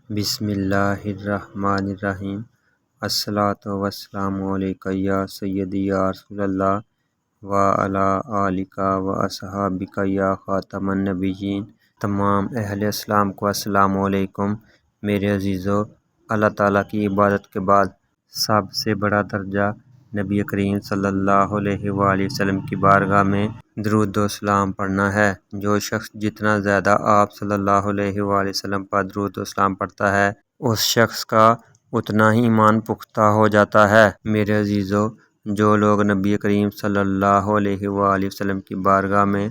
بسم اللہ الرحمن الرحیم۔ الصلاۃ والسلام علیکہ یا سیدی یا رسول اللہ وعلی آلک و اصحابک یا خاتم النبیین۔ تمام اہل اسلام کو السلام علیکم۔ میرے عزیزو، اللہ تعالیٰ کی عبادت کے بعد سب سے بڑا درجہ نبی کریم صلی اللہ علیہ وآلہ وسلم کی بارگاہ میں درود و سلام پڑھنا ہے۔ جو شخص جتنا زیادہ آپ صلی اللہ علیہ وآلہ وسلم پر درود و سلام پڑھتا ہے، اس شخص کا اتنا ہی ایمان پختہ ہو جاتا ہے۔ میرے عزیزو، جو لوگ نبی کریم صلی اللہ علیہ وآلہ وسلم کی بارگاہ میں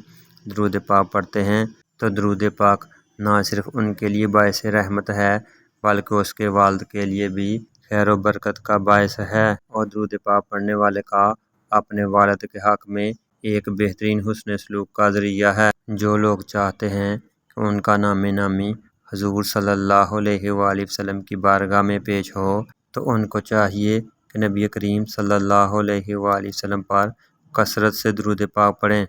درود پاک پڑھتے ہیں تو درود پاک نہ صرف ان کے لیے باعث رحمت ہے بلکہ اس کے والد کے لیے بھی خیر و برکت کا باعث ہے، اور درود پاک پڑھنے والے کا اپنے والد کے حق میں ایک بہترین حسن سلوک کا ذریعہ ہے۔ جو لوگ چاہتے ہیں کہ ان کا نام نامی حضور صلی اللہ علیہ وآلہ وسلم کی بارگاہ میں پیش ہو تو ان کو چاہیے کہ نبی کریم صلی اللہ علیہ وآلہ وسلم پر کثرت سے درود پاک پڑھیں،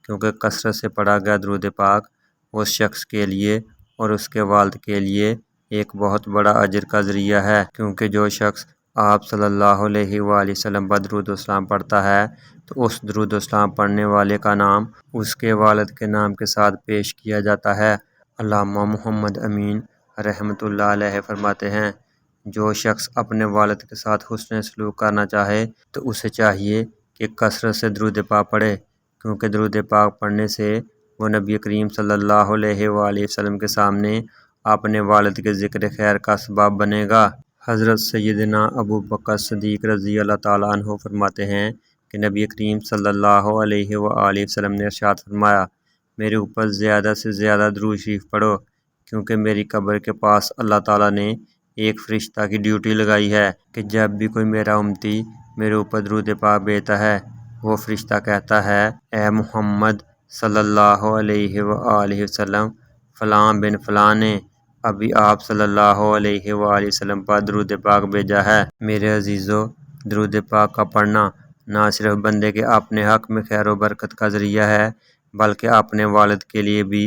کیونکہ کثرت سے پڑھا گیا درود پاک اس شخص کے لیے اور اس کے والد کے لیے ایک بہت بڑا اجر کا ذریعہ ہے، کیونکہ جو شخص آپ صلی اللہ علیہ وآلہ وسلم پر درود و سلام پڑھتا ہے تو اس درود و سلام پڑھنے والے کا نام اس کے والد کے نام کے ساتھ پیش کیا جاتا ہے۔ علامہ محمد امین رحمۃ اللہ علیہ فرماتے ہیں، جو شخص اپنے والد کے ساتھ حسن سلوک کرنا چاہے تو اسے چاہیے کہ کثرت سے درود پاک پڑھے، کیونکہ درود پاک پڑھنے سے وہ نبی کریم صلی اللہ علیہ وآلہ وسلم کے سامنے اپنے والد کے ذکر خیر کا سبب بنے گا۔ حضرت سیدنا ابو بکر صدیق رضی اللہ تعالیٰ عنہ فرماتے ہیں کہ نبی کریم صلی اللہ علیہ وآلہ وسلم نے ارشاد فرمایا، میرے اوپر زیادہ سے زیادہ درود شریف پڑھو، کیونکہ میری قبر کے پاس اللہ تعالیٰ نے ایک فرشتہ کی ڈیوٹی لگائی ہے کہ جب بھی کوئی میرا امتی میرے اوپر درود پاک بھیجتا ہے، وہ فرشتہ کہتا ہے، اے محمد صلی اللہ علیہ وآلہ وسلم، فلاں بن فلاں نے ابھی آپ صلی اللہ علیہ وآلہ وسلم پر درود پاک بھیجا ہے۔ میرے عزیزو، درود پاک کا پڑھنا نہ صرف بندے کے اپنے حق میں خیر و برکت کا ذریعہ ہے بلکہ اپنے والد کے لیے بھی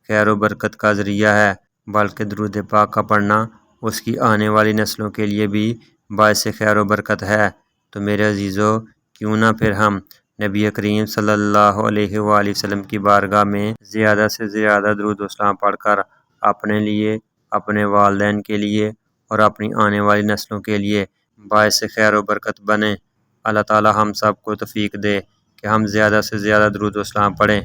خیر و برکت کا ذریعہ ہے، بلکہ درود پاک کا پڑھنا اس کی آنے والی نسلوں کے لیے بھی باعث خیر و برکت ہے۔ تو میرے عزیزو، کیوں نہ پھر ہم نبی کریم صلی اللہ علیہ وآلہ وسلم کی بارگاہ میں زیادہ سے زیادہ درود و سلام پڑھ کر اپنے لیے، اپنے والدین کے لیے اور اپنی آنے والی نسلوں کے لیے باعث خیر و برکت بنیں۔ اللہ تعالی ہم سب کو توفیق دے کہ ہم زیادہ سے زیادہ درود و سلام پڑھیں۔